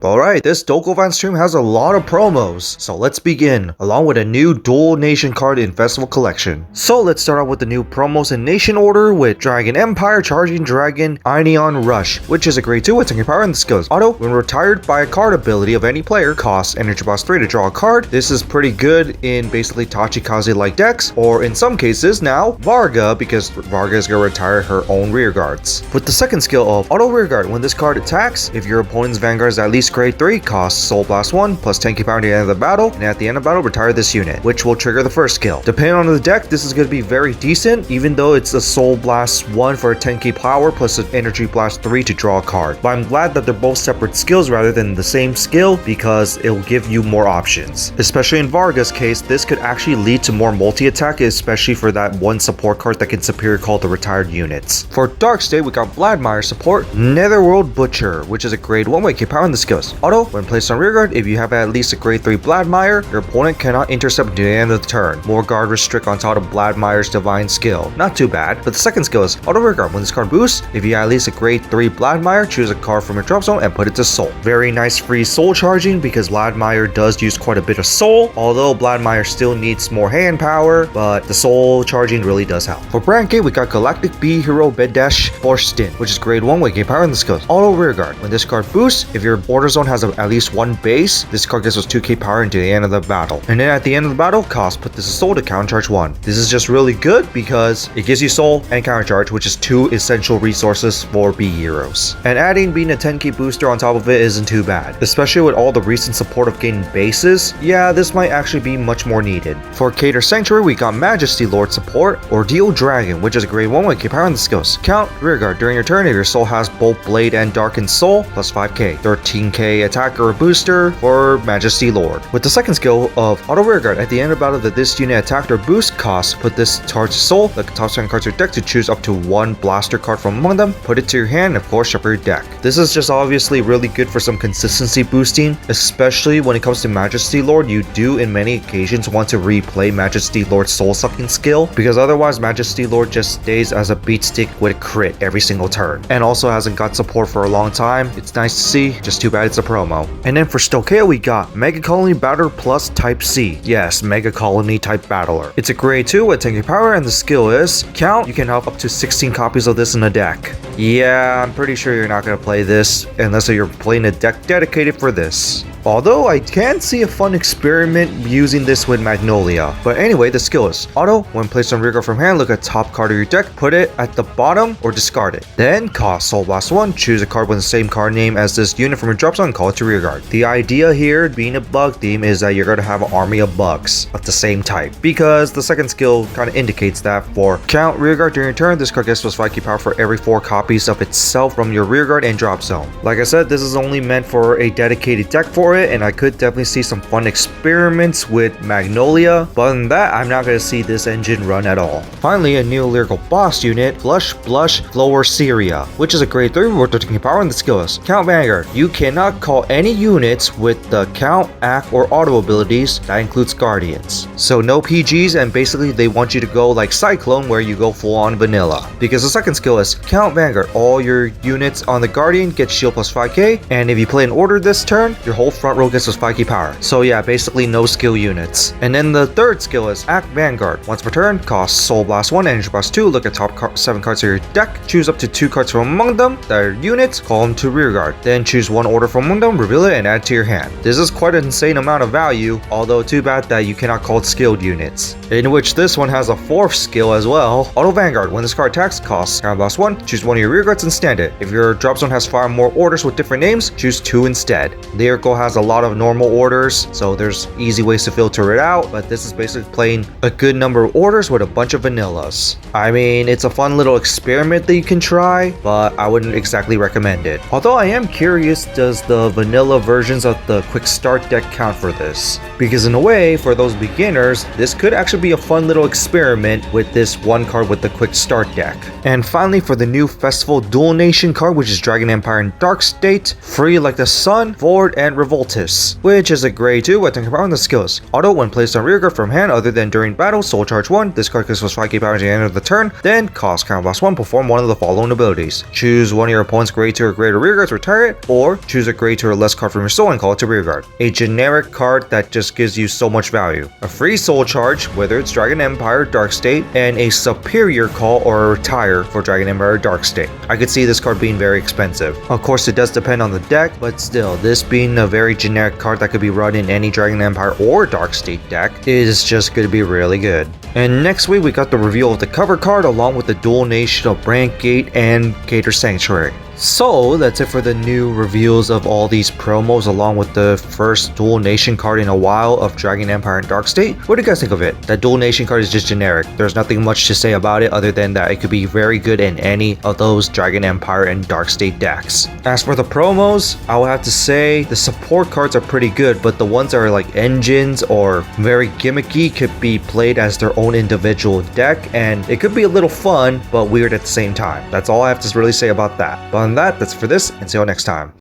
Alright, this Dokkovan stream has a lot of promos, so let's begin, along with a new Duel Nation card in Festival Collection. So let's start out with the new promos in Nation order with Dragon Empire, Charging Dragon, Ionion Rush, which is a grade 2 with tanking power and skills. Auto, when retired by a card ability of any player, costs Energy Blast 3 to draw a card. This is pretty good in basically Tachikaze-like decks, or in some cases now, Varga, because Varga is going to retire her own rear guards. With the second skill of Auto Rear Guard, when this card attacks, if your opponent's Vanguard is at least grade 3, costs Soul Blast 1 plus 10k power at the end of the battle, and at the end of the battle retire this unit, which will trigger the first skill. Depending on the deck, this is going to be very decent, even though it's a Soul Blast 1 for a 10k power plus an Energy Blast 3 to draw a card. But I'm glad that they're both separate skills rather than the same skill, because it will give you more options. Especially in Varga's case, this could actually lead to more multi-attack, especially for that one support card that can superior call the retired units. For Dark State, we got Vladimir support, Netherworld Butcher, which is a grade 1 with k power in the skills. Auto, when placed on rearguard, if you have at least a grade 3 Vladimir, your opponent cannot intercept until the end of the turn. More guard restrict on top of Vladimir's divine skill. Not too bad, but the second skill is Auto Rearguard. When this card boosts, if you have at least a grade 3 Vladimir, choose a card from your drop zone and put it to soul. Very nice free soul charging because Vladimir does use quite a bit of soul, although Vladimir still needs more hand power, but the soul charging really does help. For Brand Gate, we got Galactic B Hero Bedesh Forstin, which is grade 1 with K power in the skills. Auto Rearguard. When this card boosts, if your border zone has at least one base, this card gets us 2k power into the end of the battle. And then at the end of the battle, put this as soul to counter charge 1. This is just really good because it gives you soul and counter charge, which is 2 essential resources for B heroes. And adding being a 10k booster on top of it isn't too bad, especially with all the recent support of gaining bases. Yeah, this might actually be much more needed. For Cater Sanctuary, we got Majesty Lord support, Ordeal Dragon, which is a grade 1 with k power in the skills. Count Rearguard. During your turn, if your soul has both Blade and Darkened Soul, plus 5k, 13k attack or booster for Majesty Lord. With the second skill of Auto Rearguard, at the end of battle that this unit attacked or boost costs, put this charge to soul, the top 7 cards of your deck to choose up to one blaster card from among them, put it to your hand, and of course shuffle your deck. This is just obviously really good for some consistency boosting, especially when it comes to Majesty Lord. You do in many occasions want to replay Majesty Lord's soul sucking skill, because otherwise Majesty Lord just stays as a beat stick with a crit every single turn, and also hasn't got support for a long time. It's nice to see, just too bad it's a promo. And then for Stokea, we got Mega Colony Battler plus Type C. Yes, Mega Colony type Battler. It's a grade 2 with 10k power, and the skill is count. You can have up to 16 copies of this in a deck. Yeah, I'm pretty sure you're not going to play this unless you're playing a deck dedicated for this. Although I can see a fun experiment using this with Magnolia. But anyway, the skill is Auto, when placed on rearguard from hand, look at top card of your deck, put it at the bottom or discard it. Then cost Soul Blast 1, choose a card with the same card name as this unit from your drop zone and call it to rearguard. The idea here, being a bug theme, is that you're going to have an army of bugs of the same type, because the second skill kind of indicates that for count rearguard during your turn, this card gets plus 5k power for every 4 copies of itself from your rearguard and drop zone. Like I said, this is only meant for a dedicated deck for it, and I could definitely see some fun experiments with Magnolia, but other than that, I'm not going to see this engine run at all. Finally, a new lyrical boss unit, Blush Blush Flower Syria, which is a grade 3 with 13k power, and the skill is Count Vanguard. You cannot call any units with the Count, Act, or Auto abilities. That includes Guardians. So no PGs, and basically they want you to go like Cyclone, where you go full on vanilla. Because the second skill is Count Vanguard. All your units on the Guardian get shield plus 5k, and if you play an order this turn, your whole front row gets 5k power. So yeah, basically no skill units. And then the third skill is Act Vanguard. Once per turn, costs Soul Blast 1, Energy Blast 2, look at top 7 cards of your deck, choose up to 2 cards from among them that are units, call them to rearguard. Then choose one order from among them, reveal it, and add to your hand. This is quite an insane amount of value, although too bad that you cannot call it skilled units. In which this one has a 4th skill as well. Auto Vanguard. When this card attacks, costs Counter Blast 1, choose one of your rearguards and stand it. If your drop zone has 5 more orders with different names, choose 2 instead. Lyrical has a lot of normal orders, so there's easy ways to filter it out, but this is basically playing a good number of orders with a bunch of vanillas. I mean, it's a fun little experiment that you can try, but I wouldn't exactly recommend it. Although I am curious, does the vanilla versions of the quick start deck count for this? Because in a way, for those beginners, this could actually be a fun little experiment with this one card with the quick start deck. And finally, for the new Festival Duel Nation card, which is Dragon Empire and Dark State, free like the sun, forward and revolt. Cultists, which is a grade 2 with 10 power on the skills. Auto, when placed on rearguard from hand other than during battle, Soul Charge 1, this card gives plus 5k power at the end of the turn, then cost counterblast 1, perform one of the following abilities. Choose one of your opponent's grade 2 or greater rearguard to retire it, or choose a grade 2 or less card from your soul and call it to rearguard. A generic card that just gives you so much value. A free Soul Charge, whether it's Dragon Empire, Dark State, and a superior call or a retire for Dragon Empire, Dark State. I could see this card being very expensive. Of course, it does depend on the deck, but still, this being a very generic card that could be run in any Dragon Empire or Dark State deck is just going to be really good. And next week, we got the reveal of the cover card along with the Duel Nation of Brand Gate and Gator Sanctuary. So that's it for the new reveals of all these promos along with the first Duel Nation card in a while of Dragon Empire and Dark State. What do you guys think of it? That Duel Nation card is just generic. There's nothing much to say about it other than that it could be very good in any of those Dragon Empire and Dark State decks. As for the promos, I would have to say the support cards are pretty good, but the ones that are like engines or very gimmicky could be played as their own individual deck, and it could be a little fun but weird at the same time. That's all I have to really say about that. But on that, that's for this, and see you all next time.